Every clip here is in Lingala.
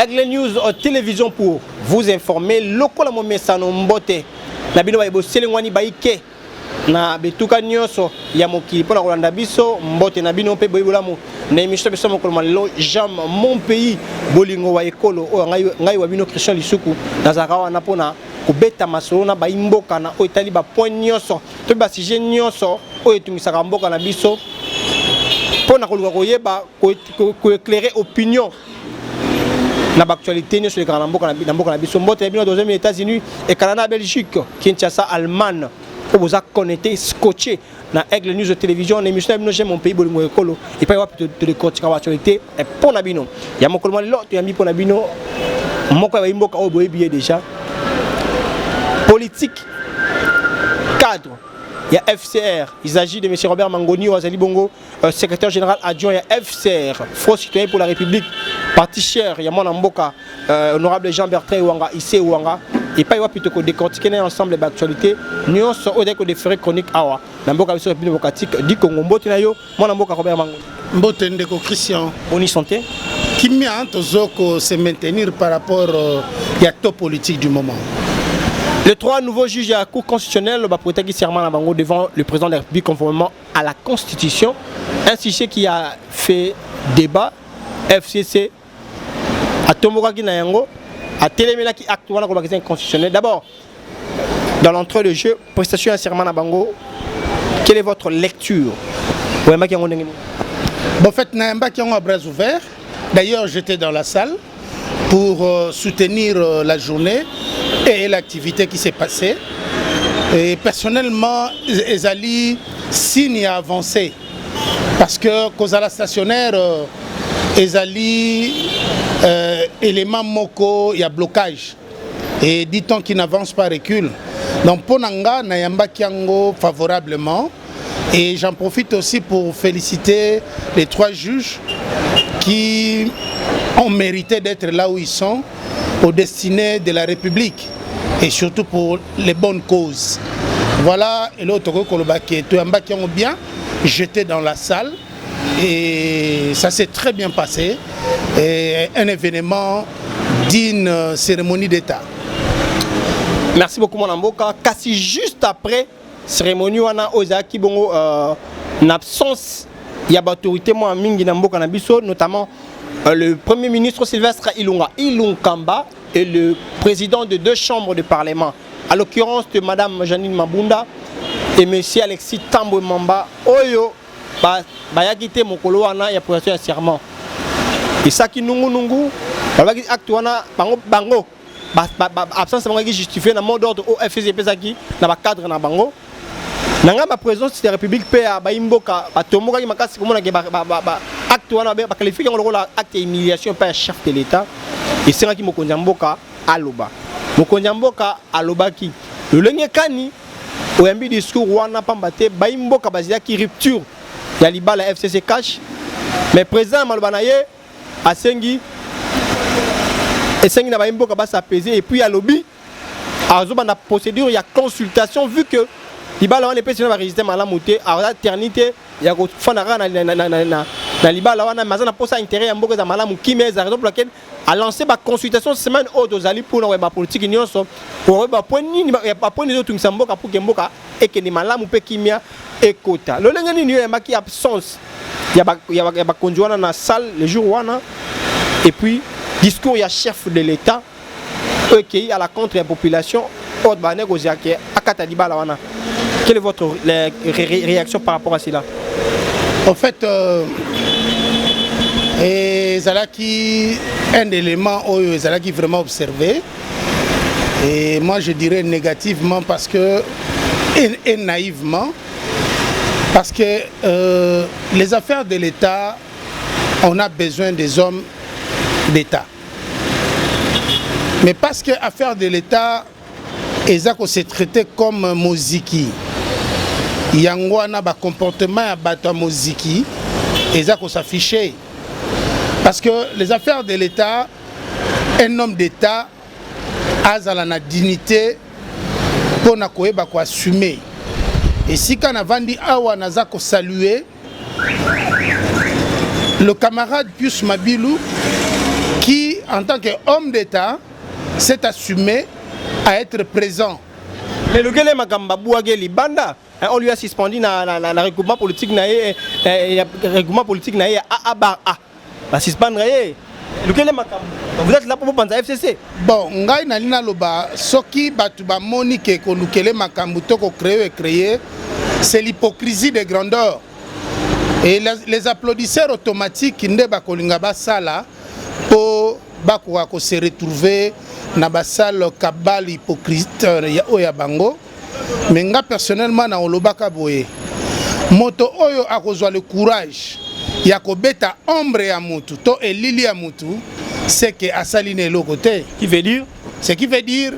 Aigle News télévision pour vous informer. Lokola mo mesano mbote. Na bino ba boselengwani baike. Na betuka nyoso ya mokili pona kolanda biso mbote na bino pe boyibolamu na émission biso mokolo lo jam mon pays bolingo wa ekolo o ngai wa bino Christian Lisuku na zakawa na pona kubeta masolo na baimboka na o itali ba point nyoso to ba sujet nyoso o etungisaka mboka na biso pona koluka koyeba ko éclairer opinion na actualité sur les grands mboka na biso mbote na bino aux États-Unis et Canada, Belgique, Kinshasa, Allemagne. Vous avez connecté, scotché dans Aigle News de télévision, l'émission de mon pays, Bolingo Ekolo, et pas de l'écoute l'actualité, et pour Nabino. Il y a mon collement l'autre, il y a mis pour Nabino, mon collègue Mboka Oboé déjà. Politique, cadre, il y a FCR, il s'agit de M. Robert Mangoni, Ouazali Bongo, secrétaire général adjoint, il y a FCR, Front Citoyen pour la République, parti cher, il y a mon Mboka, honorable Jean-Bertrand Ouanga, Issé Ouanga. Et pas plutôt que décortiquer ensemble d'actualités, nous sommes au des frais chroniques awa. Namboka biso République démocratique dit Congo mbote na yo, moi Namboka Robert Mangoni. Mbote ndeko Christian. Boni santé. Qui m'a tozoko se maintenir par rapport à top politique du moment. Les trois nouveaux juges à la Cour constitutionnelle va prêter serment à Bango devant le président de la République conformément à la Constitution. Un sujet qui a fait débat FCC à Tomoka Ginayango. À Téléméla qui acte dans la question constitutionnelle. D'abord, dans l'entrée de jeu, prestation à serment à Bango, quelle est votre lecture? Bon, en fait, Naïmba qui ont un bras ouvert. D'ailleurs, j'étais dans la salle pour soutenir la journée et l'activité qui s'est passée. Et personnellement, Ezali signe à avancer. Parce que, cause à la stationnaire, Ezali élément moko, il y a blocage. Et dit-on qu'il n'avance pas, recule. Donc pour Nanga, Nayamba Kiango favorablement. Et j'en profite aussi pour féliciter les trois juges qui ont mérité d'être là où ils sont, au destiné de la République et surtout pour les bonnes causes. Voilà, et l'autre Kolobaki, Toyamba Kiango bien, j'étais dans la salle. Et ça s'est très bien passé. Et un événement d'une cérémonie d'État. Merci beaucoup, mon Amboka. Kasi juste après cérémonie, on a Ozaki Bongo en absence. Il y a l'autorité moi Mingi Namboka Nabiso, notamment le Premier ministre Sylvestre Ilunkamba et le président de deux chambres de parlement. À l'occurrence de Madame Janine Mabunda et Monsieur Alexis Tambwe Mamba Oyo. Bayakite mokolo wana ya prestation ya serment. Et ça qui nungu babaki acte wana bango absence bango justifié na mot d'ordre au FCP zaki na ba cadre na bango. Nanga ma présence de la République pe ba imboka ba tomoka ki makasi komona ke ba acte wana ba qualifié ngolo la acte humiliation par chef de l'État. Et c'est qui mokonza mboka aloba. Mokonza mboka alobaki. Le lenge kani oyambi discours wana pambate ba imboka bazia ki rupture. Il y a l'IBA, la FCC cash. Mais président Malbanaye, à Sengi, et Sengi n'a pas imbo qui s'apaiser. Et puis il y a lobby, à la procédure, il y a consultation, vu que l'IBA, on est pas va résister à la montée, à la éternité, il y a Fanara dans l'IBA, on a un poste intérêt à Mboka Malamou, qui met la raison pour laquelle a lancé ma consultation semaine haute aux alliés pour la politique union pour pas point les autres Mboka pour Mboka et que les Malamou pe kimia et quota. Le lengani ni maki absence. Il y a conduit dans la salle le jour où et puis discours il y a chef de l'État qui à la contre la population au bané goziake akata dibala wana. Quelle est votre réaction par rapport à cela? En fait Zalaki un élément où Zalaki vraiment observé et moi je dirais négativement parce que et naïvement parce que les affaires de l'État on a besoin des hommes d'État mais parce que affaires de l'État Ezako s'est traité comme Moziki Yangwana ba comportement à Bato Moziki Ezako s'afficher. Parce que les affaires de l'État, un homme d'État a la dignité pour assumer. Et si quand on a dit Awa saluer, le camarade Pius Mabilou qui en tant qu'homme d'État, s'est assumé à être présent. Mais le gars Makamba Bouagé Libanda, on lui a suspendu le regroupement politique regroupement politique AABA. La suspendre. Le gars Makamba. Vous êtes là pour penser à FCC. Bon, ngai nalina loba soki batu ba moni ke ko lukele makambu to ko créer, c'est l'hypocrisie de grandeur. Et les applaudisseurs automatiques nde ba kolinga ba sala po ba ko se retrouver na basal kabal hypocrite ya oya bango. Mais nga personnellement na olobaka boye moto oyo akozwa le courage ya kobeta ombre ya mutu to elili ya mutu, c'est que asaline le côté qui veut dire ce qui veut dire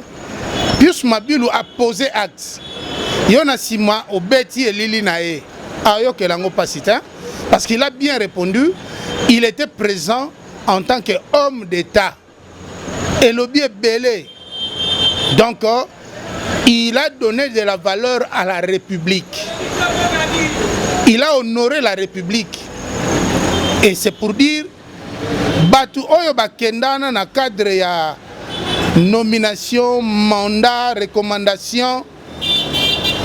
Pius Mabilu a posé acte yona sima obeti elili na e ayo ke lango pasita parce qu'il a bien répondu, il était présent en tant qu'homme d'État. Et le bien belé. Donc, il a donné de la valeur à la République. Il a honoré la République. Et c'est pour dire, Batu Oyo Bakendana na cadre ya nomination, mandat, recommandation,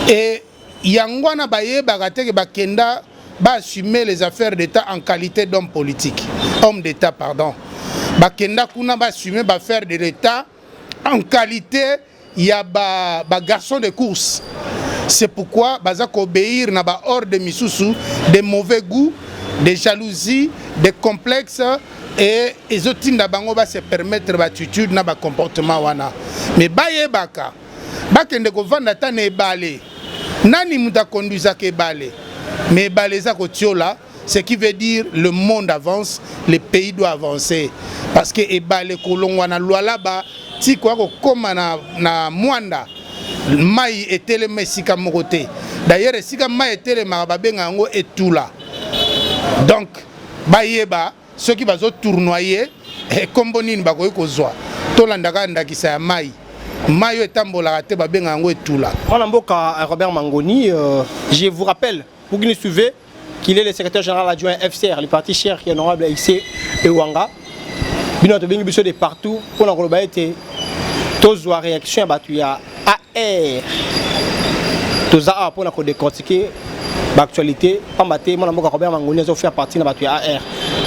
et Yangwana Baye Bagateke Bakenda va assumer les affaires d'État en qualité d'homme politique. Homme d'État, pardon. Bakenda Kuna va assumer les affaires de l'État en qualité de garçon de course. C'est pourquoi Bazak obéir na ba hors de Misusu, de mauvais goût, de jalousie, de complexes et les autres bango va se permettre l'attitude na ba comportement wana. Mais baye baka, bakende ko vanda tane balé. Nani muta conduisa ke balé. Mais baleza ko tiola, ce qui veut dire le monde avance, le pays doit avancer. Parce que ebale kolon wana loi là-bas, ti kwa ko koma na mwanda. Mai etele mesika mokote. D'ailleurs sika mai etele mababenga ngo etula. Donc bayeba ceux qui bazo tournoyer et kombonini bakoyi kozwa. Tolandaka ndakisa ya mai. Mayo etambola te babenga ngo etula. Voilà mboka Robert Mangoni, je vous rappelle pour que vous nous suivez qu'il est le secrétaire général adjoint FCR, le parti cher qui est honorable ici et Ouanga. Bino to bengi biso de partout pour na koloba ete tozwa réaction batu ya AR. Toza pour na ko décortiquer l'actualité pambate mon mboka Robert Mangoni a fait partie na batu ya AR.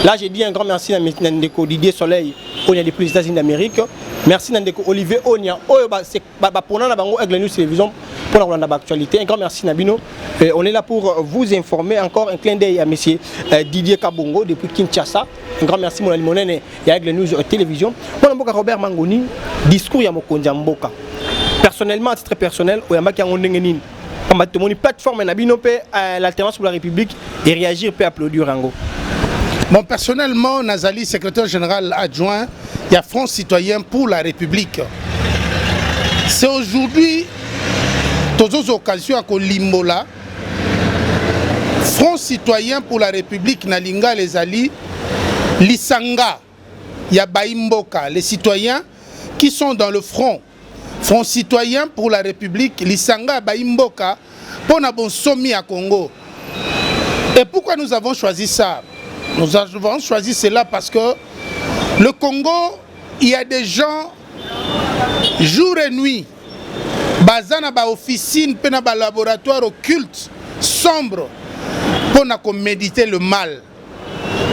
Là j'ai dit un grand merci à Ndeko Didier Soleil au des plus États-Unis d'Amérique. Merci Ndeko Olivier Onia oyo c'est pour na bango Aigle News Télévision pour l'actualité. Un grand merci Nabino. On est là pour vous informer. Encore un clin d'œil à monsieur Didier Kabongo depuis Kinshasa. Un grand merci mon Limonene et Aigle News Télévision. Mon mboka Robert Mangoni, discours ya mokonzi mboka. Personnellement, à titre personnel, oyamba ki ngondengeni. On va te montrer plateforme Nabino pe l'alternance pour la République et réagir pe applaudir rango. Bon, personnellement, Nazali, secrétaire général adjoint, il y a Front Citoyen pour la République. C'est aujourd'hui, toutes les occasions à Limbola, Front Citoyen pour la République, Nalinga, les Ali, Lisanga, Yabaimboka, les citoyens qui sont dans le front. Front Citoyen pour la République, Lisanga, Baimboka, pour Nabon Somi à Congo. Et pourquoi nous avons choisi ça? Nous avons choisi cela parce que le Congo, il y a des gens, jour et nuit, bazana ba officine, pena ba laboratoire occulte, sombre, pour méditer le mal,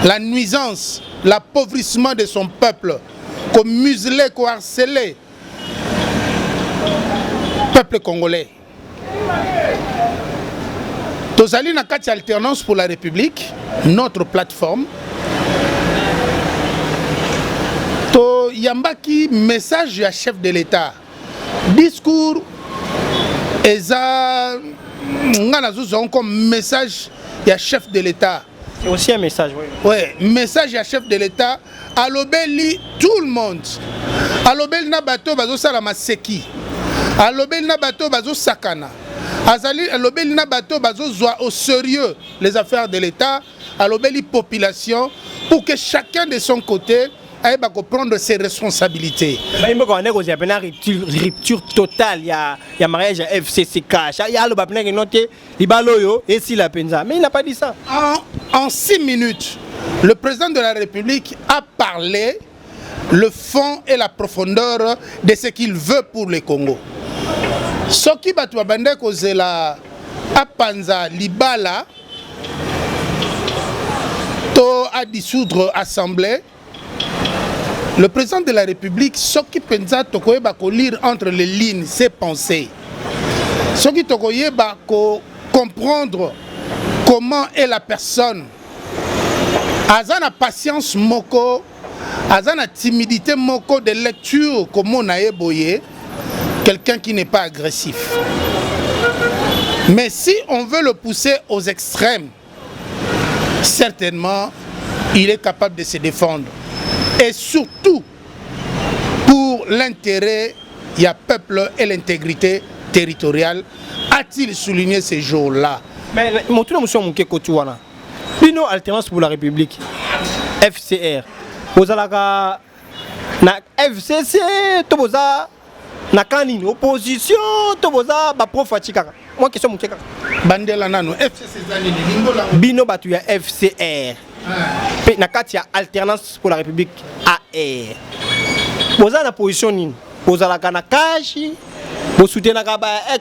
la nuisance, l'appauvrissement de son peuple, comme muselé, comme harcelé, peuple congolais. Tozali na kati alternance pour la République, notre plateforme. To yambaki message à chef de l'État. Discours eza ngana zozon comme message à chef de l'État. C'est aussi un message, oui. Oui, message à chef de l'État. Alobeli tout le monde. Alobeli na bato bazo sala maseki. Alobeli na bato bazo sakana. Azali alobeli na bato bazo zwa au sérieux les affaires de l'État. Alobeli population pour que chacun de son côté aille prendre ses responsabilités. Il y a une rupture totale. Il y a mariage à FCCK. Il y a le et si la penza. Mais il n'a pas dit ça. En 6 minutes, le président de la République a parlé le fond et la profondeur de ce qu'il veut pour le Congo. Ce qui va tout abandonner cause la apanza libala to à dissoudre l'Assemblée. Le président de la République, ce qui pensa tokoye ba ko lire entre les lignes ses pensées. Ce qui tokoye ba ko comprendre comment est la personne. Azana patience moko, azana timidité moko de lecture comme on a boyé, quelqu'un qui n'est pas agressif. Mais si on veut le pousser aux extrêmes, certainement, il est capable de se défendre. Et surtout, pour l'intérêt du peuple et l'intégrité territoriale, a-t-il souligné ces jours-là? Mais mon tour, monsieur Mouké Kotouana, une alternance pour la République, FCR, vous avez la FCC, vous avez la opposition, vous avez la pro-fatika. Moi, question Mouké. Bandela nano, FCC zani limbola. Bino batu ya FCR. Nakati ya alternance pour la République AR. Vous avez la position nini? Vous avez la cash, vous soutenez la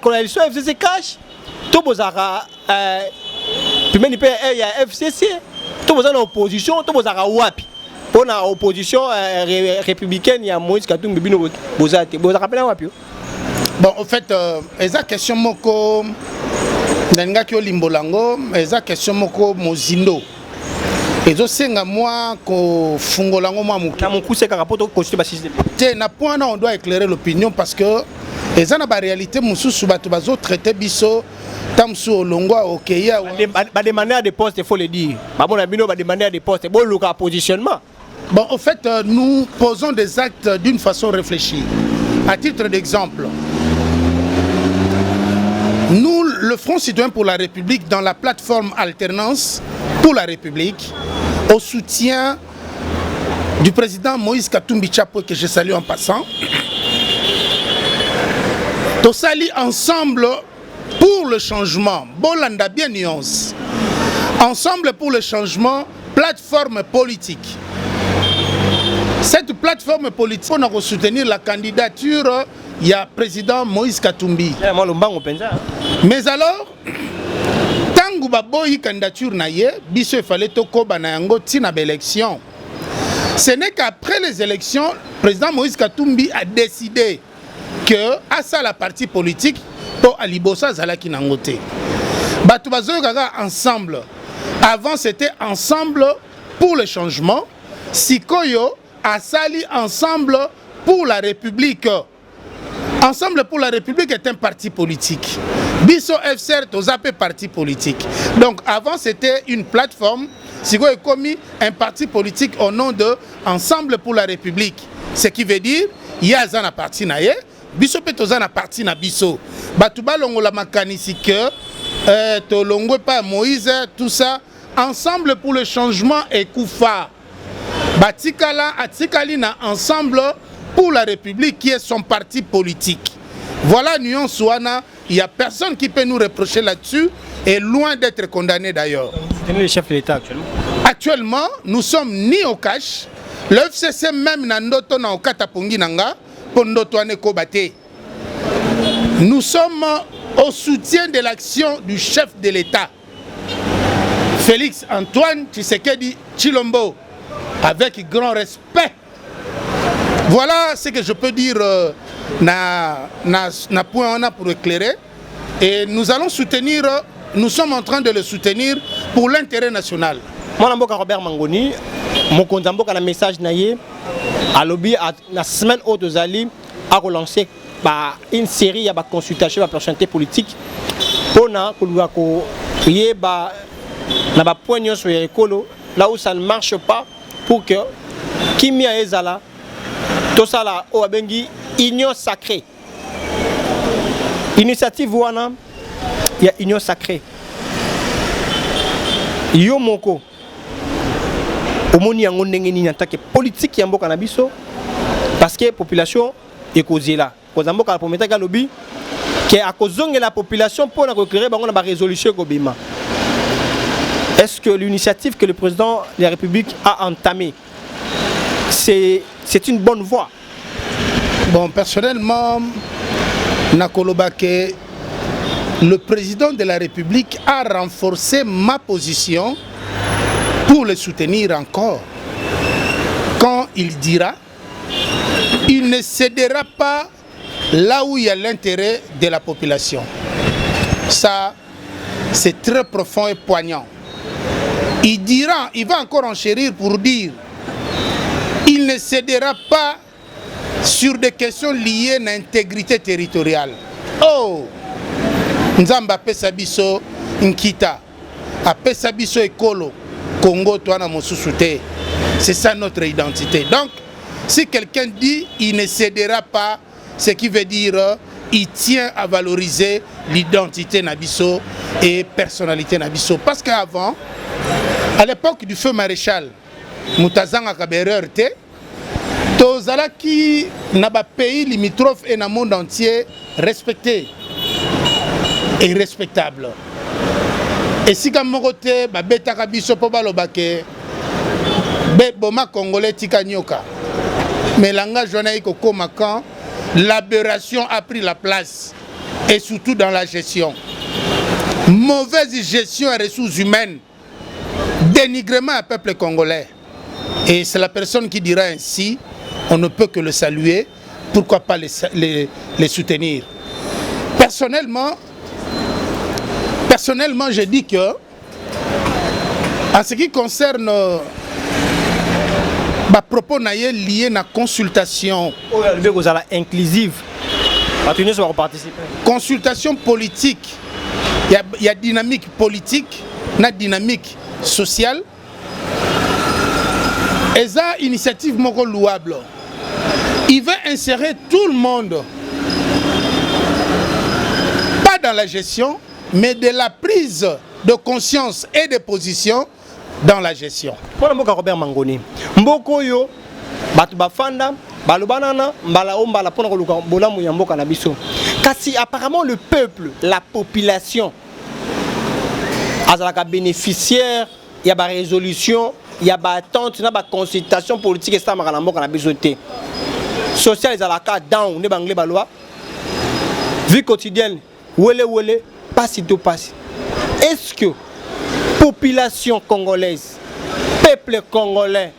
coalition FCC cash. Tout vous avez puis même il y a FCC. Tout vous avez l'opposition, tout vous avez wapi. Pour l'opposition républicaine, il y a Moïse Katumbi Bino vous avez rappelé wapi. Bon, en fait, esa question moko nanga kyo limbolango, esa question moko mozindo. Ezo senga moi ko fungolango moi muki. Na mon coup c'est karapoto constituer ba système. Té na point on doit éclairer l'opinion parce que esa na ba réalité mususu bato bazo traiter biso tamsu olongwa okeya ba demander à des postes, il faut le dire. Ba bon bino ba demander à des postes, bon le positionnement. Bon, en fait, nous posons des actes d'une façon réfléchie. À titre d'exemple, nous, le Front citoyen pour la République, dans la plateforme Alternance pour la République, au soutien du président Moïse Katumbi Tchapo, que je salue en passant, nous saluons ensemble pour le changement. Bolanda bien nuance. Ensemble pour le changement, plateforme politique. Cette plateforme politique, on a soutenir la candidature, il y a président Moïse Katumbi. Mais alors, tangu baboyi candidature naye, biso fallait toko banayango tina élection. Ce n'est qu'après les élections, le président Moïse Katumbi a décidé que à ça la partie politique pour Alibosa Zalaki Nangote. Batu bazoyo gaga ensemble. Avant c'était ensemble pour le changement. Sikoyo a sali ensemble pour la République. Ensemble pour la République est un parti politique. Biso FCR tozape parti politique. Donc avant c'était une plateforme. Sikoyo est commis un parti politique au nom de Ensemble pour la République. Ce qui veut dire il y a un parti naye. Biso pe tozana parti na biso. Batuba longo la makanisi que to longo pas Moïse tout ça. Ensemble pour le changement et Koufa. Batikala Atikali na Ensemble pour la République qui est son parti politique. Voilà nuance ouana, il n'y a personne qui peut nous reprocher là-dessus et loin d'être condamné d'ailleurs. Vous êtes le chef de l'État actuellement? Actuellement, nous sommes ni au cash, le FCC même na ndoto na okatapongi nanga pour ndoto aneko bate. Nous sommes au soutien de l'action du chef de l'État, Félix Antoine Tshisekedi Tshilombo. Avec grand respect. Voilà ce que je peux dire na point on a pour éclairer. Et nous allons soutenir, nous sommes en train de le soutenir pour l'intérêt national. Moi, je suis Robert Mangoni. Mon compte un message naïe à lobby la semaine haute aux alliés à relancer une série de consultations de la personnalité politique pour na point sur les écoles là où ça ne marche pas. Pour que Kimia Ezala, tout ça là, au Abengi, union sacrée. Initiative Wana, il y a union sacrée. Yomoko, au moni yango ndengeni attaque politique yambo canabiso, parce que la population est causée là. Kozambo ka pometa ka lobby, qui a causé la population pour recréer une résolution Gobima. Est-ce que l'initiative que le président de la République a entamée c'est une bonne voie. Bon, personnellement, Nakolobake, le président de la République a renforcé ma position pour le soutenir encore. Quand il dira, il ne cédera pas là où il y a l'intérêt de la population. Ça, c'est très profond et poignant. Il dira, il va encore enchérir pour dire, il ne cédera pas sur des questions liées à l'intégrité territoriale. Oh! Nzamba apesa biso nkita, apesa biso ekolo, Congo toana mosusu te. C'est ça notre identité. Donc, si quelqu'un dit il ne cédera pas, ce qui veut dire il tient à valoriser l'identité Nabiso et personnalité Nabiso. Parce qu'avant, à l'époque du feu maréchal, Moutazanga Kabererte, Tozala qui n'a pas pays limitrophe et dans le monde entier respecté et respectable. Et si comme côté babeta kabiso po balobake be boma congolais tika nyoka. Mais langage jonaïque koma quand l'aberration a pris la place et surtout dans la gestion. Mauvaise gestion des ressources humaines, dénigrement à peuple congolais. Et c'est la personne qui dira ainsi, on ne peut que le saluer, pourquoi pas les soutenir. Personnellement, je dis que, en ce qui concerne ma propos liés à la consultation, inclusive, consultation politique, il y a dynamique politique, la dynamique sociale, et ça, initiative louable. Il veut insérer tout le monde, pas dans la gestion, mais de la prise de conscience et de position dans la gestion. Pour le Robert Mangoni, Mboko yo, batu bafanda, balubanana, mbalao mbala pona koluka bolamu ya mboka na biso. Kasi apparemment le peuple, la population, azalaka bénéficiaire, il y a ba résolution, il y a ba attente, il y a ba consultation politique et ça makala mboka na biso te. Social ezalaka down ne bangle balwa. Vie quotidienne, wele passe tout passe. Est-ce que population congolaise, peuple congolais,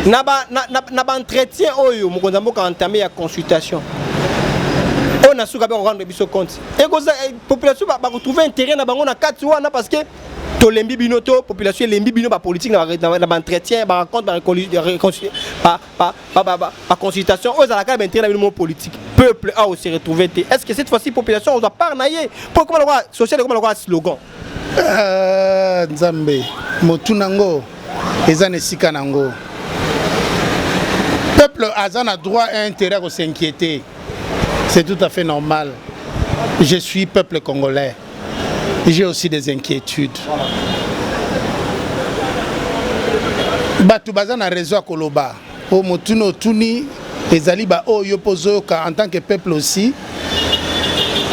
n'a pas entretien oyo mukonzambo ka entamé ya consultation. On a souka ba rendre biso compte. Et que la population va retrouver intérêt na bango na kati wana parce que to lembi binoto population lembi bino ba politique na entretien ba rencontre ba consultation aux alaka ba intérêt na bino politique. Peuple a aussi retrouvé. Est-ce que cette fois-ci population on doit pas nailler pour comment le roi social comment le roi slogan Nzambe motunango ezane sikanango. Peuple a droit et intérêt à s'inquiéter. C'est tout à fait normal. Je suis peuple congolais. J'ai aussi des inquiétudes. Batu bazana réseau à Koloba. O motuno tuni ezali ba o yopozo ka en tant que peuple aussi.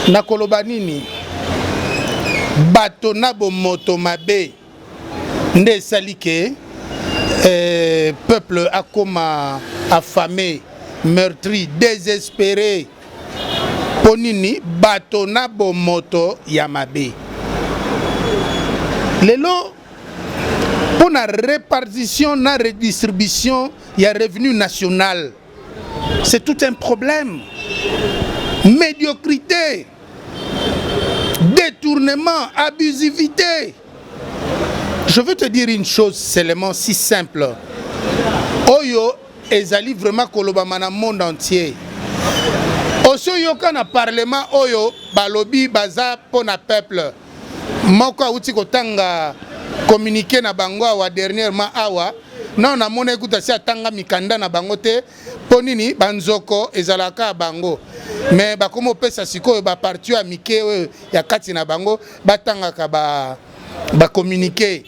Na Koloba nini? Bato na bo moto mabe. Nde salike peuple a comme affamé, meurtri, désespéré. Ponini bato na bo moto yamabe. Lelo pour la répartition, la redistribution, il y a revenu national. C'est tout un problème. Médiocrité, détournement, abusivité. Je veux te dire une chose seulement si simple. Oyo ezali vraiment kolobama na monde entier. Oso yoka na parlement oyo balobi baza pona peuple. Moko auti kotanga communiquer na bango awa dernièrement awa non na mona ekuta si atanga mikanda na bango te ponini banzoko ezalaka bango mais bakomo pesa sikoyo ba parti ya mike ya kati na bango batanga ka ba communiquer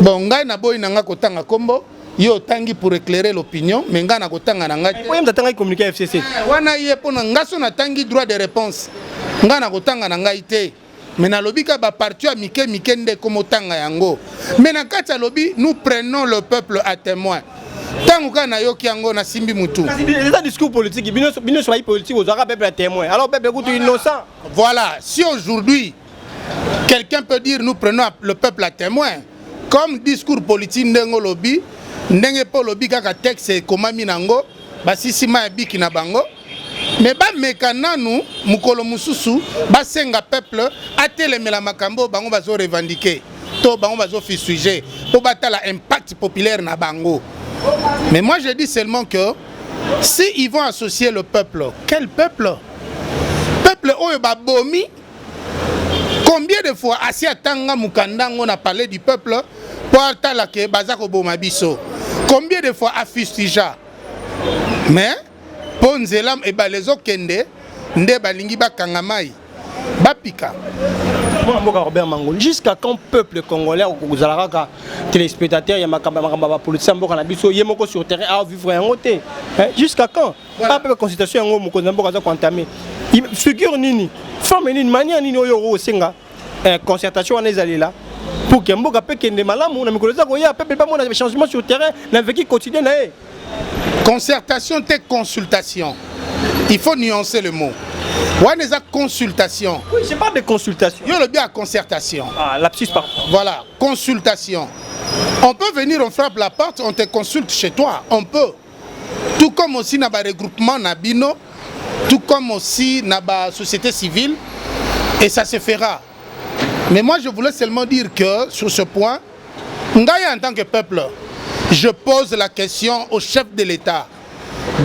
bon ngai na boy nanga kotanga kombo yo tangi pour éclairer l'opinion mais ngai na kotanga na ngai oui mtatanga communiquer FCC wana ye pona ngaso na tangi droit de réponse ngai na kotanga na ngai te Mais na lobby ka ba parti à Mike nde komotanga yango. Mais na kati ya lobby nous prenons le peuple à témoin. Tango kana yoki yango na simbi mutu. C'est un discours politique, bino soyez politique aux arabes peuple à témoin. Alors peuple est innocent. Voilà, si aujourd'hui quelqu'un peut dire nous prenons le peuple à témoin comme discours politique ndengo lobby, ndenge po lobby kaka texte komami nango, ba sisima biki na bango. Mais ba mekana nous mukolo mususu ba senga peuple atelemela makambo bango bazo revendiquer to bango bazo fi sujet pour batala impact populaire na bango. Mais moi je dis seulement que si ils vont associer le peuple, quel peuple? Peuple oyo ba bomi. Combien de fois asi atanga mukanda on a parlé du peuple pour atala ke bazako boma biso. Combien de fois a fustija. Mais Ponzelam et les okende nde balingi bakanga mai bapika. Jusqu'à quand peuple congolais ou zalaka téléspectateurs yamaka politicien mboka na biso yemoko sur terrain à vivre en côté. Jusqu'à quand? Pas peu consultation ngo mukonza mboka za entamé. Figure nini? Forme nini manière nini oyo senga concertation on est allé là pour que mboka pe kende malamu na mikolo za ko ya peuple pas mon changement sur terrain na vécu quotidien na. Concertation, c'est consultation. Il faut nuancer le mot. On est à consultation. Oui, je parle de consultation. Il y a le bien à concertation. Ah, lapsus par. Voilà, consultation. On peut venir, on frappe la porte, on te consulte chez toi. On peut. Tout comme aussi dans le regroupement Nabino, tout comme aussi dans la société civile, et ça se fera. Mais moi, je voulais seulement dire que sur ce point, Ngaïa en tant que peuple, je pose la question au chef de l'État,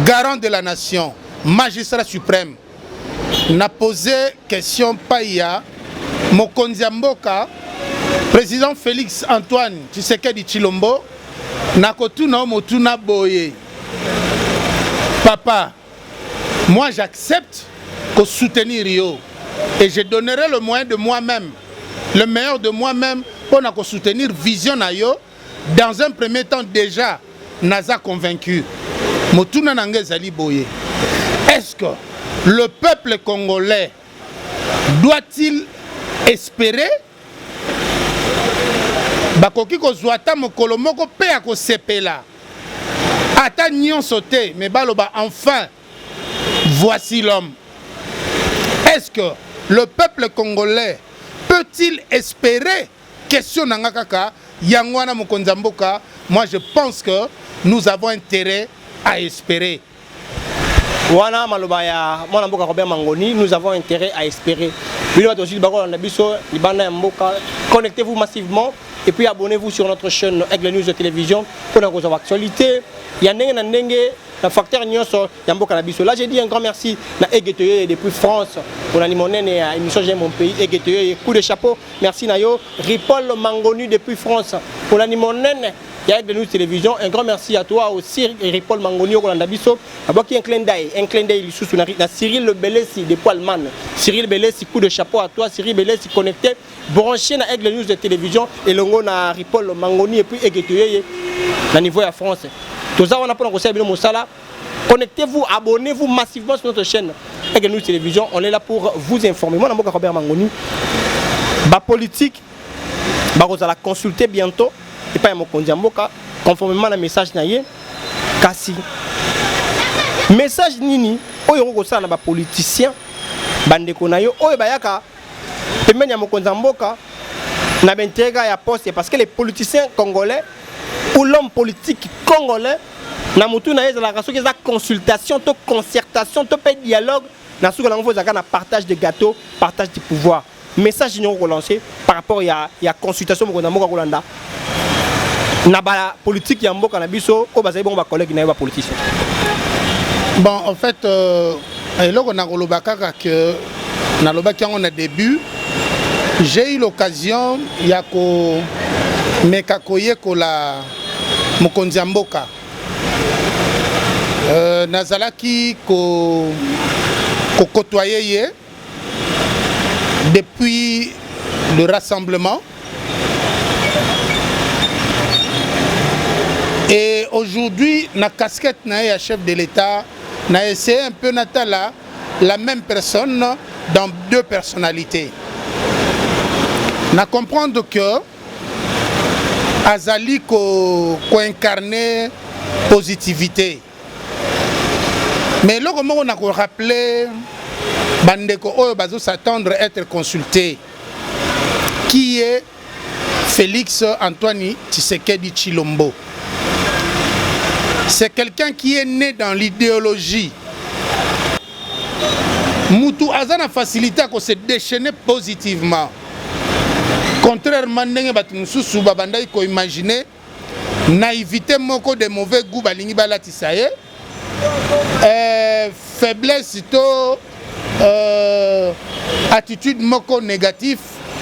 garant de la nation, magistrat suprême. N'a posé question Païa, Mokonzi Mboka, président Félix Antoine Tshisekedi Tshilombo, Nakotuna Motuna Boye. Papa, moi j'accepte de soutenir Rio et je donnerai le moyen de moi-même, le meilleur de moi-même pour soutenir Vision Ayo. Dans un premier temps déjà, Naza convaincu. Motuna Nange Zali Boye. Est-ce que le peuple congolais doit-il espérer bakoki ko zwata mokolo moko pe ya ko sepela ata nyonso te mais baloba enfin voici l'homme. Est-ce que le peuple congolais peut-il espérer? Question nanga kaka Yangwana Mokonza Mboka, moi je pense que nous avons intérêt à espérer. Wana malobaya mwana mboka Robert Mangoni, nous avons intérêt à espérer. Connectez-vous massivement et puis abonnez-vous sur notre chaîne Aigle News de télévision pour nos actualités. Il y a un facteur nyonso yamboka na biso. Là j'ai dit un grand merci na Egeteye depuis France. On a limonné à émission J'aime mon pays Egeteye coup de chapeau. Merci Nayo Ripoll Mangoni depuis France. On a limonné il y a Aigle News télévision. Un grand merci à toi aussi Ripoll Mangoni au Biso. D'abord qui un clin d'œil sous na Cyril Belessi depuis Allemagne. Cyril Belessi coup de chapeau à toi Cyril Belessi connecté branché na Aigle News de télévision et longo na Ripoll Mangoni et puis Egeteye na niveau à France. Tout ça, on a pas conseil de Moussala. Connectez-vous, abonnez-vous massivement sur notre chaîne Aigle News Télévision. On est là pour vous informer. Moi, je suis Robert Mangoni. La politique, vous allez consulter bientôt. Et pas Mokonzi Mboka, conformément à message naïe. Kasi. Message nini, oyo ngosa na ba politicien, bandeko na yo, oyo bayaka. Pemeni ya Mokonzi Mboka na bentega ya poste parce que les politiciens congolais ou l'homme politique congolais na mutu na la raso la consultation, to concertation, to dialogue na souka na ngofo zaka na partage de gâteaux, partage du pouvoir. Message nous relancer par rapport à ya consultation mo na mboka kolanda. Na ba politique ya mboka na biso ko bazali bon ba collègue na ba politicien. Bon en fait eloko na kolobaka que na lobaki on a début j'ai eu l'occasion ya ko mekakoye kola Mokonzi Mboka nazalaki ko côtoyer depuis le rassemblement et aujourd'hui na casquette na chef de l'État na essayé un peu natala la même personne dans deux personnalités. na comprendre que azali ko incarner positivité. Mais là, comment on a rappelé bandeko oyo bazo s'attendre à être consulté, qui est Félix Antoine Tshisekedi Tshilombo. C'est quelqu'un qui est né dans l'idéologie. Moutou Azana facilité à se déchaîner positivement. Contrairement à ce que vous imaginez, naïveté moko de mauvais goût balingi balatisaye, faiblesse attitude moko négatif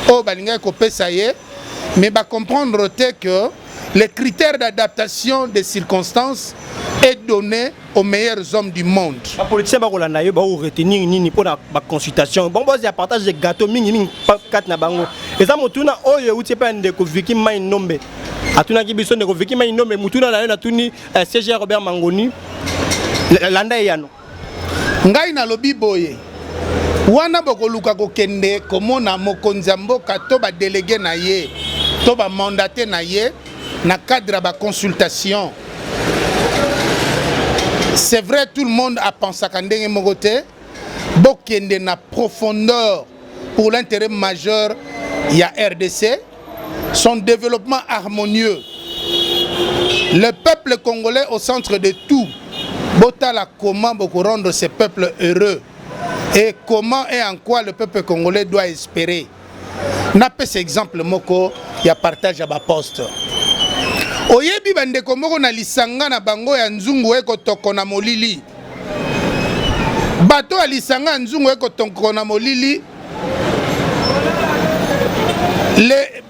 au balinga kopesaye, mais ba comprendre que les critères d'adaptation des circonstances est donné aux meilleurs hommes du monde. Les politiciens vont retenir nini pour la consultation. Bon, il y a partage de gâteaux mini kat na bango. Et ça mutuna oyo uti pa ndeko Viki Mai Nombe. Atuna ki biso ndeko Viki Mai Nombe mutuna na tuni CG Robert Mangoni. Landa yano. Ngai na lobi boye. Wana boko luka ko kende komona mokonzi mboka to ba délégué na ye, to ba mandaté na ye na cadre ba consultation. C'est vrai, tout le monde a pensé à Kandenge Mogote, Bokende na profondeur pour l'intérêt majeur, il y a RDC, son développement harmonieux. Le peuple congolais au centre de tout. Botala comment rendre ce peuple heureux et comment et en quoi le peuple congolais doit espérer. N'a pas cet exemple, Moko, il y a partage à ma poste. Oyebi bandeko moko na lisanga na bango ya nzungu eko toko na molili. Bato ya lisanga nzungu eko toko na molili. Les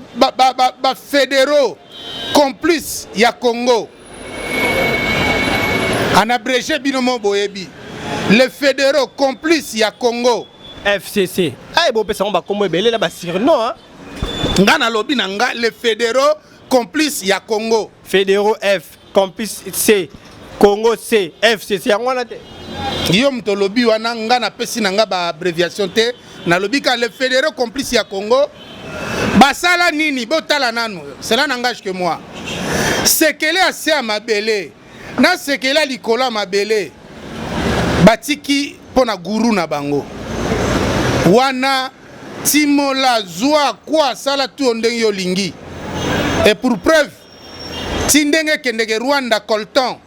fédéraux complices ya Congo. En abrégé binomo boyebi. Les fédéraux complices ya Congo. FCC. Ay bo pesa on ba kombo ebele la ba surnom hein. Ngana lobi na nga les fédéraux complice ya Congo. Fédéraux F, complice C, Congo C, FCC. Guillaume Tolobi wana nga na pesi na nga ba abréviation te na lobi ka le fédéraux complice ya Congo. Basala nini botala nanu. Cela n'engage que moi. Sekele assez à mabele. Na sekele likola mabele. Batiki pona guru na bango. Wana timola zwa kwa sala tu ondenge yo lingi. Et pour preuve, Tindenge Kendege Rwanda Colton,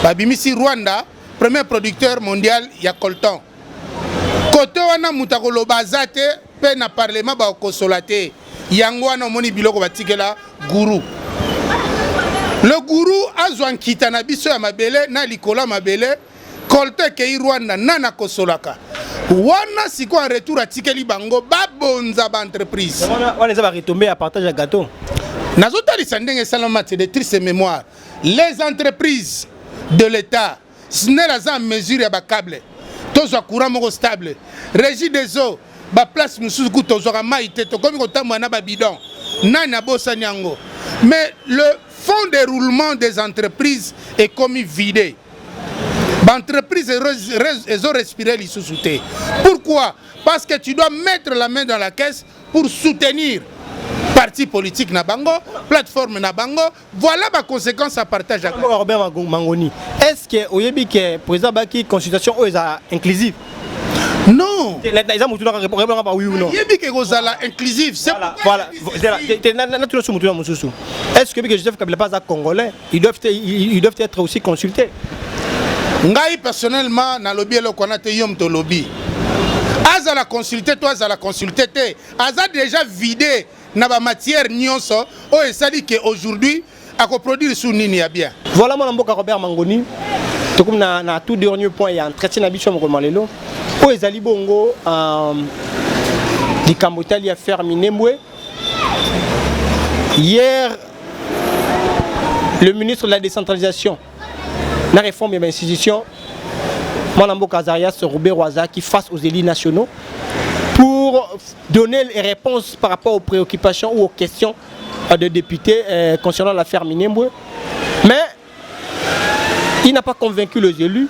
Babimisi Rwanda, premier producteur mondial, il y a Colton. Koto wana mutakolo bazate, pe na parlement ba kosolate, yangwana moni biloko batikela guru. Le guru azwan kitana biso ya mabele, na likola mabele, Colton kei Rwanda, nana kosolaka. Wana siko en retour atikeli bango, babonza ba entreprise. Wana za ba retomber à partage à gâteau. C'est de triste mémoire. Les entreprises de l'État, ce n'est pas en mesure à câble. Tous à courant stable. Régie des eaux, ba place musuku tozora maïté to comme kotamwana ba bidon. Nana bossa nyango. Mais le fonds de roulement des entreprises est commis vidé. L'entreprise est respiré les sous-soutés. Pourquoi? Parce que tu dois mettre la main dans la caisse pour soutenir parti politique na bango, plateforme na bango, voilà ma conséquence à partage à Robert Mangoni. Est-ce que oyebi que président Baki consultation inclusive? Non. Les gens ont répondre par oui ou non. Oyebi que gozala inclusive, c'est voilà. Est-ce que Joseph Kabila pas congolais, ils doivent être aussi consultés? Ngai personnellement na lobby le konate yom to lobby. Aza la consulter, toi aza la consulter te. Aza déjà vidé na ba matière nyonso o esali que aujourd'hui a produire sous nini ya bien. Voilà mon mboka Robert Mangoni. To comme na tout dernier point ya entretien na biso mo malelo. O ezali bongo di Kambotali a fermé Minembwe. Hier le ministre de la décentralisation la réforme des institutions Mon Kazarias Robert Waza qui face aux élus nationaux pour donner les réponses par rapport aux préoccupations ou aux questions des députés concernant l'affaire Minembwe. Mais il n'a pas convaincu les élus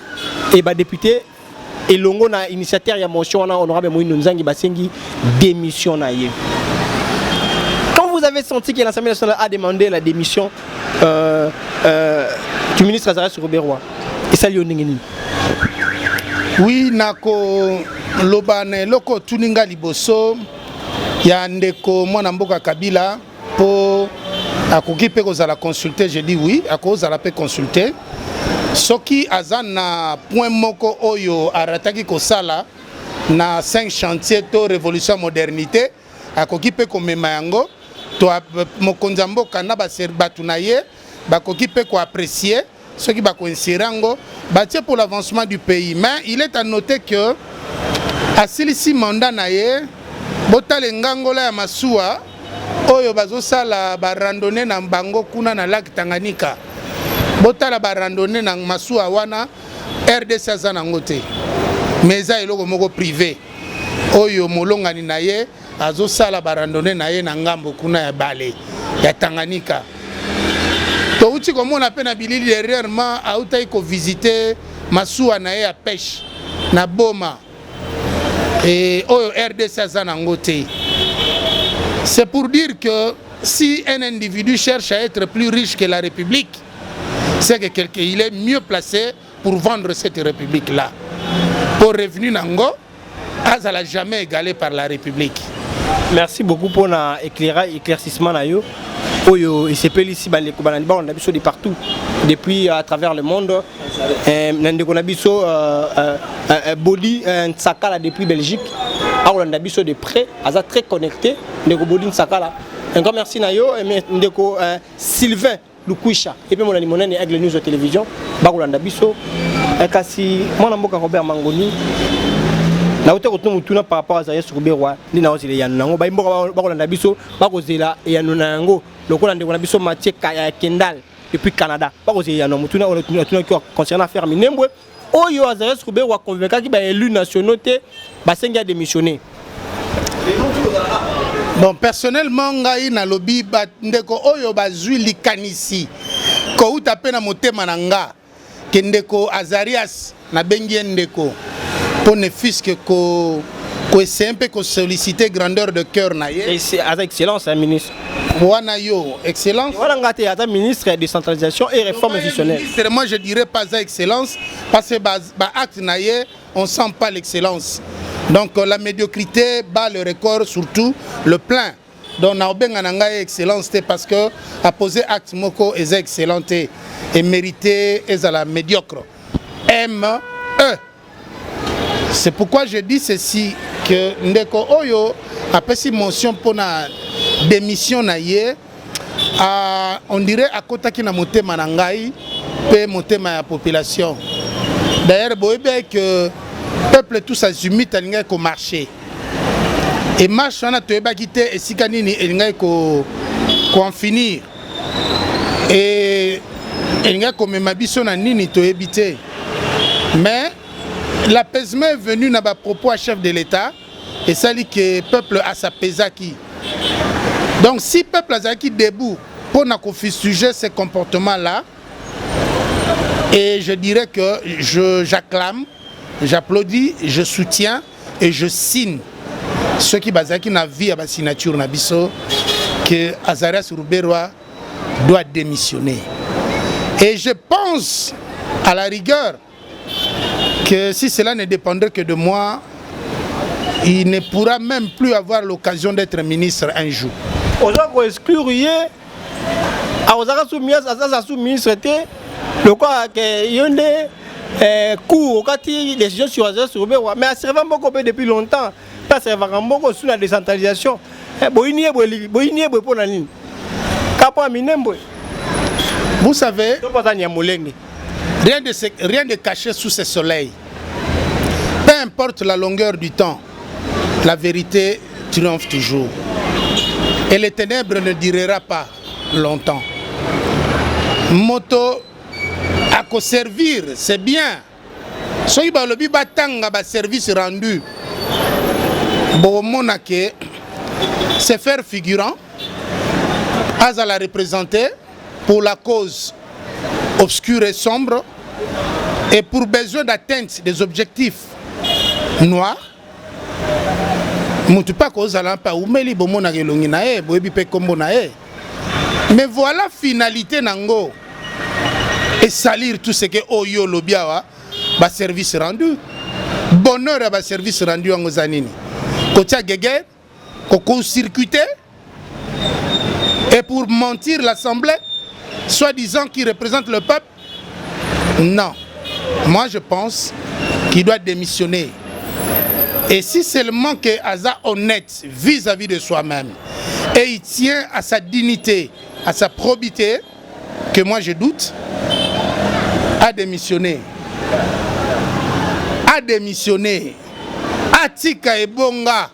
et les députés et l'ongo na initiateur ya motion na honorable Moïse Nzangi Basengi démissionnaire. vous avez senti que l'Assemblée nationale a demandé la démission du ministre Azarias Ruberwa? Et ça, oui, nako lobane loko tuninga liboso ya ndeko mwana mboka Kabila po akoki pe kozala consulter, je dis oui, akozala pe consulter. Soki aza na point moko oyo arataki kosala na 5 chantiers to révolution modernité akoki pe komema yango to mokonza mboka na batu na ye bakoki pe ko apprécier ceux qui bako insirango batie pour l'avancement du pays. Mais il est à noter que à silisi mandat na ye botale ngangola ya masuwa oyo bazosala ba randonnée na bango kuna na lac Tanganyika. Botala ba randonnée na masuwa wana RDC aza nango te. Mais za eloko moko privé oyo molongani na ye azosala ba randonnée na ye na ngambo kuna ya bale ya Tanganyika. To uti komona pe na bilili dernièrement autai ko visiter masuwa na ye ya pêche na Boma. Et oyo RDC aza nango te. C'est pour dire que si un individu cherche à être plus riche que la République, c'est que quelqu'un il est mieux placé pour vendre cette République-là. Pour revenu Nango, azala jamais égalé par la République. Merci beaucoup pour l'éclaircissement. Oyo, il s'appelle ici, on a vu de partout, depuis à travers le monde. On a vu Bodi Nsakala depuis Belgique. On a vu de près, on très connecté. On a Bodi Nsakala. Un grand merci Nayo, Sylvain Lukwisha. Et puis on a dit avec les news de télévision. On a vu kasi mon amour Robert Mangoni. Na uta koto mutuna par rapport à Azarias Ruberwa ni na ozile yanu nango ba imboka ba kolanda biso ba kozela yanu nango lokola ndeko na biso Mathieu Kendall depuis Canada ba kozela yanu mutuna tuna ki concernant affaire Minembwe oyo Azarias Ruberwa convaincu ki ba élu nationauté ba senga démissionner. Bon, personnellement ngai na lobby ba ndeko oyo bazwi likanisi ko uta pe na motema nanga ke ndeko Azarias na bengi ndeko pour ne fût-ce que c'est un peu solliciter grandeur de cœur naie. C'est avec excellence, hein, ministre. Wana yo, excellence. Voilà, ngate ministre de décentralisation et réforme institutionnelle. Moi, je dirais pas à excellence parce que acte naie, on sent pas l'excellence. Donc la médiocrité bat le record, surtout le plein. Donc na obenga nanga excellence parce que à poser acte moko est excellent et mérité est à la médiocre. M-E. C'est pourquoi je dis ceci, que Ndeko Oyo a fait mention pour la démission naie, on dirait à côté qui n'a monté manangai, peut monter ma population. D'ailleurs, vous voyez que le peuple tout s'assumit à l'ingé qu'au marché. Et marche on a tout quitté et si canini et l'ingé qu'au en finir. Et l'ingé comme ma bison a nini tout éviter. Mais l'apaisement est venu dans propos à chef de l'État et ça dit que le peuple a sa pesaki. Donc si le peuple a qui debout pour nous sujet ces comportements-là, et je dirais que j'acclame, j'applaudis, je soutiens et je signe ceux qui basaki na vie à la signature na biso que Azarias Ruberwa doit démissionner. Et je pense à la rigueur que si cela ne dépendrait que de moi, il ne pourra même plus avoir l'occasion d'être ministre un jour. Aux gens qui excluent, aux gens qui sont ministres, le quoi qu'il y a des cours, des gens sur Azarias Ruberwa, mais ça va beaucoup depuis longtemps. Parce que ça va beaucoup sur la décentralisation. Vous savez, rien de caché sous ce soleil. Peu importe la longueur du temps, la vérité triomphe toujours. Et les ténèbres ne durera pas longtemps. Moto à quoi servir, c'est bien. Soyez le bibatanga ba service rendu. Bon monake, c'est faire figurant. À la représenter pour la cause obscure et sombre et pour besoin d'atteinte des objectifs noirs, mutu pa kozala pa umeli bomona kelongi na ye boyebi pe kombo na ye. Mais voilà finalité nango et salir tout ce que oyo lobiawa ba service rendu. Bonheur à ba service rendu en zanini. Kotia guerre, koko circuité et pour mentir l'Assemblée, soi-disant qui représente le peuple. Non. Moi je pense qu'il doit démissionner. Et si seulement que Aza honnête vis-à-vis de soi-même et il tient à sa dignité, à sa probité, que moi je doute, à démissionner. À démissionner. Atika ebonga.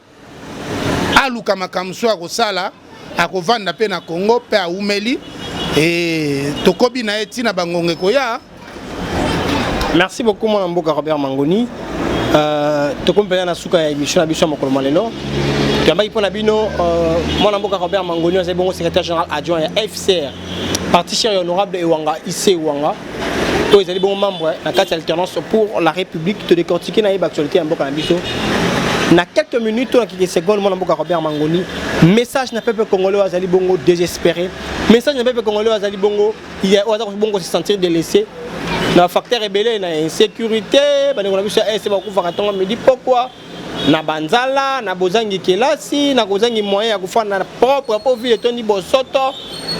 Aluka makamswa kosala, akovanda pe na Congo pe a umeli et tokobi na etina bangonge koya. Merci beaucoup mon amboka Robert Mangoni. Tokompena na suka ya émission na biso mokolo malelo. Tuyamba ipona bino mon amboka Robert Mangoni c'est bon secrétaire général adjoint ya FCR. Parti cher et honorable Ewanga Issé Ewanga. Toi ils allaient bon membre na carte alternance pour la République de décortiquer na actualité amboka na biso. Na quelques minutes, dans quelques secondes, mon amboka Robert Mangoni, message na peuple congolais azali bongo désespéré. Message na peuple congolais azali bongo, il y a bongo se sentir délaissé. Na facteur rebelle na insécurité, bana ngona biso c'est beaucoup faratonga me dit pourquoi na banzala, na bozangi kelasi, na bozangi moyen ya kufana na propre pour vivre toni bosoto.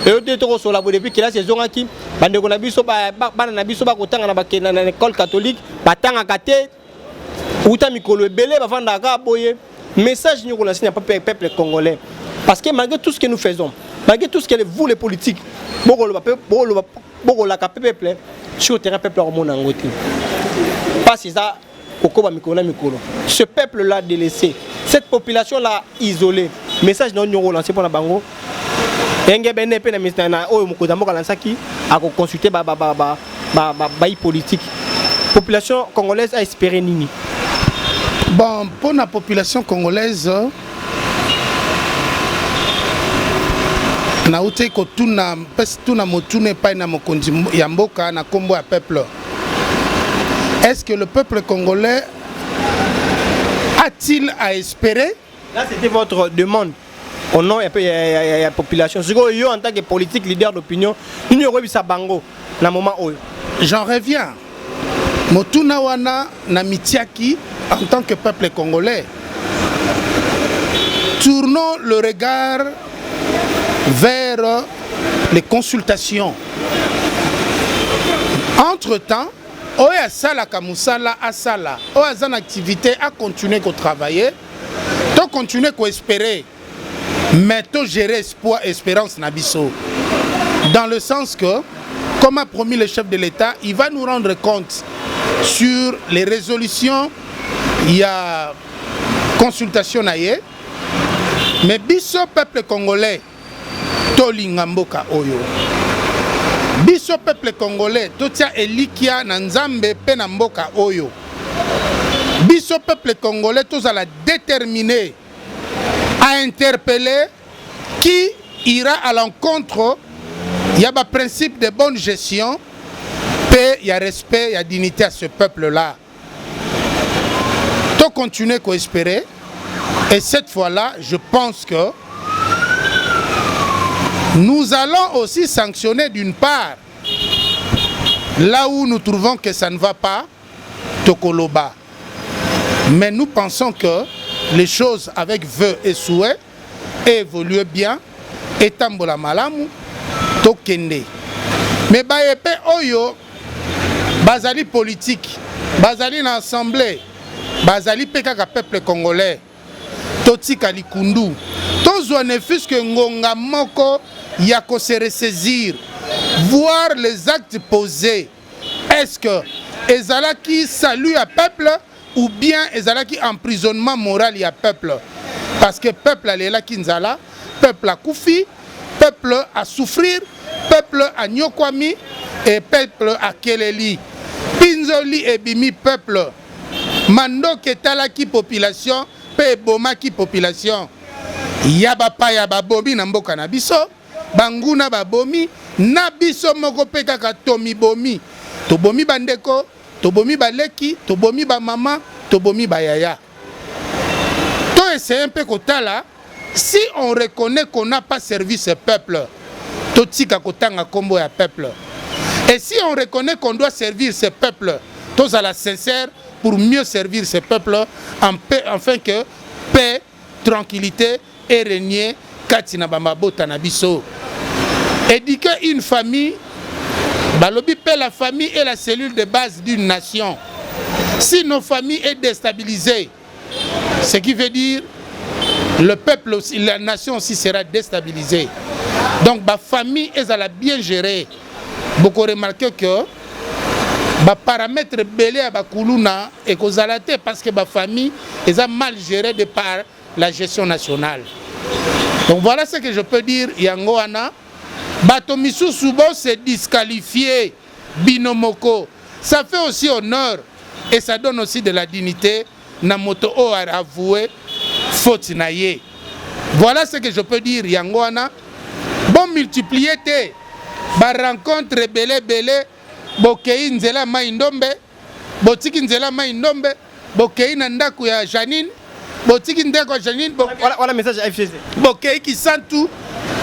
Et au détour sur la depuis kelasi ezongaki, bana ngona biso bana na biso ba kotanga na bakena na école catholique, batanga kate Outa mikolo belé bavandaka boye message nous relancer pas peuple congolais parce que malgré tout ce que nous faisons malgré tout ce que vous les politiques beaucoup la peuple sur le terrain peuple au monde angoté pas c'est ça kokoba mikolo mikolo ce peuple là délaissé cette population là isolée message nous relancer pour la bango enge bene pe na mistana oyo mukoza mboka lansaki a consulter ba politique population congolaise a espéré nini. Bon, pour la population congolaise, na ute ko tuna motune pa na mokonzi ya mboka na kombo ya peuple. Est-ce que le peuple congolais a-t-il à espérer? Là, c'était votre demande. Au nom de la population. Si vous en tant que politique, leader d'opinion, nous avons vu ça bango dans moment où. J'en reviens. Motuna wana na mitiaki en tant que peuple congolais. Tournons le regard vers les consultations. Entre-temps, Oya Sala Kamusala Asala, Oya Zan activité a continué à travailler, to continuer à espérer, mais to gérer espoir, espérance nabiso. Dans le sens que, comme a promis le chef de l'État, il va nous rendre compte sur les résolutions. Il y a consultation naie, mais biso peuple congolais, tolingamboka oyo. Biso peuple congolais, totia elikia na nzambe pe na mboka oyo. Biso peuple congolais, tous à la déterminer à interpeller qui ira à l'encontre. Il y a un principe de bonne gestion, paix, il y a respect, il y a dignité à ce peuple-là. Tout continuer à espérer. Et cette fois-là, je pense que nous allons aussi sanctionner d'une part là où nous trouvons que ça ne va pas, Tokoloba. Mais nous pensons que les choses avec vœux et souhaits évoluent bien et tambola malamu tokende. Mais bayepe oyo bazali politique, bazali na assemblée, bazali pekaka peuple congolais. Totika likundu. Tozwa ne fût que ngonga moko yako se ressaisir, voir les actes posés. Est-ce que ezalaki salut à peuple ou bien ezalaki emprisonnement moral à peuple? Parce que peuple a là kinzala, peuple a koufi, peuple a souffrir, peuple a nyokwami et peuple a keleli. Pinzoli et bimi peuple. Mando ketalaki population, pe bomaki population. Yaba pa yaba bomi na mboka na biso, banguna ba bomi, na biso moko pe kaka tomi bomi. To bomi bandeko, to bomi ba leki, to bomi ba mama, to bomi ba yaya. To c'est un peu kotala. Si on reconnaît qu'on n'a pas servi ce peuple, totika kotanga kombo ya peuple. Et si on reconnaît qu'on doit servir ce peuple, tous à la sincère pour mieux servir ce peuple, afin que paix, tranquillité et régner katina bamabota na biso. Éduquer une famille, balobi pe la famille est la cellule de base d'une nation. Si nos familles est déstabilisée, ce qui veut dire le peuple aussi, la nation aussi sera déstabilisée. Donc ma famille est à la bien gérer. Beaucoup remarqué que les paramètres belés à Bakuluna et Kozalate parce que ma famille est mal gérée de par la gestion nationale. Donc voilà ce que je peux dire. Yangoana, Batomisu Subo s'est disqualifié, Binomoko. Ça fait aussi honneur et ça donne aussi de la dignité. Namoto O a avoué, faute naye. Voilà ce que je peux dire. Yangoana, bon multiplier te, ba rencontre belé. Bokei nzela maindombe, botiki nzela maindombe, bokei nandaku ya Janine, botiki ndeko ya Janine, voilà message à FCC. bokei kisantu,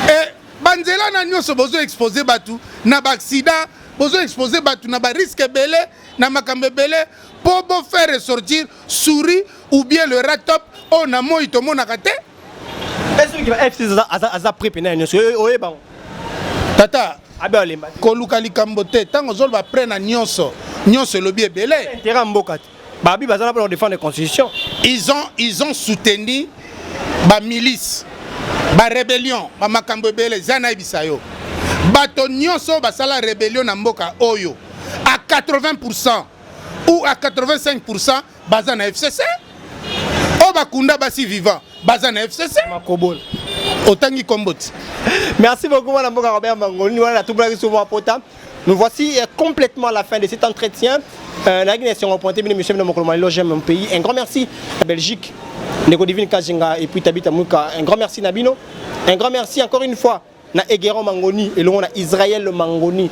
et banzela na nyoso bozo exposer batu, na ba accident, bozo exposer batu, na ba risque belé, na makambe belé, pour faire ressortir souris ou bien le rat top, on a moi itomo nakate. Est-ce que FCC a pris pénal nyoso? Oye bon. Tata. Koluka likambote tango zol ba prena nyonso lobi ebele intérêt mboka babi bazala pour défendre la constitution. Ils ont soutenu ba milice ba rébellion ba makambo ebele zana bisayo bato nyonso basala rébellion na mboka oyo à 80% ou à 85% bazana FCC o bakunda basi vivant bazana FCC makobol otangi komboti. Merci beaucoup, Mme Robert Mangoni. Voilà, tout le monde. Nous voici complètement à la fin de cet entretien. La Guinée-Nation représentée, monsieur j'aime mon pays. Un grand merci à Belgique, Nego Divine Kajinga et puis Tabita Mouka. Un grand merci Nabino. Un grand merci encore une fois à Egeron Mangoni et à Israël Mangoni.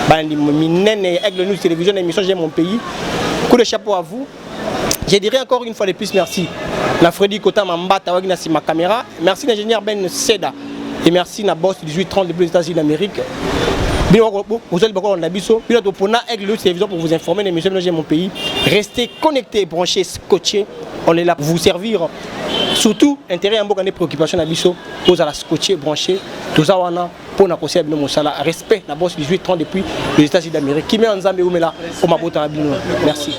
Avec le News Télévision, l'émission J'aime mon pays. Coup de chapeau à vous. Je dirais encore une fois de plus merci. La Freddy Kota Mambata Wagnasi ma caméra. Merci l'ingénieur Ben Seda. Et merci na boss 1830 des États-Unis d'Amérique. Vous êtes beaucoup en abisso. Puis notre opponent avec le télévision pour vous informer des émissions de mon pays. Restez connectés, branchez, scotchés. On est là pour vous servir. Surtout, intérêt en beaucoup de préoccupations d'abisso. Vous allez scotcher, brancher. Tout ça, on a pour nous conseiller mon salaire. Respect la boss 1830 depuis les États-Unis d'Amérique. Qui met en Zambie ou là pour ma botte à Merci.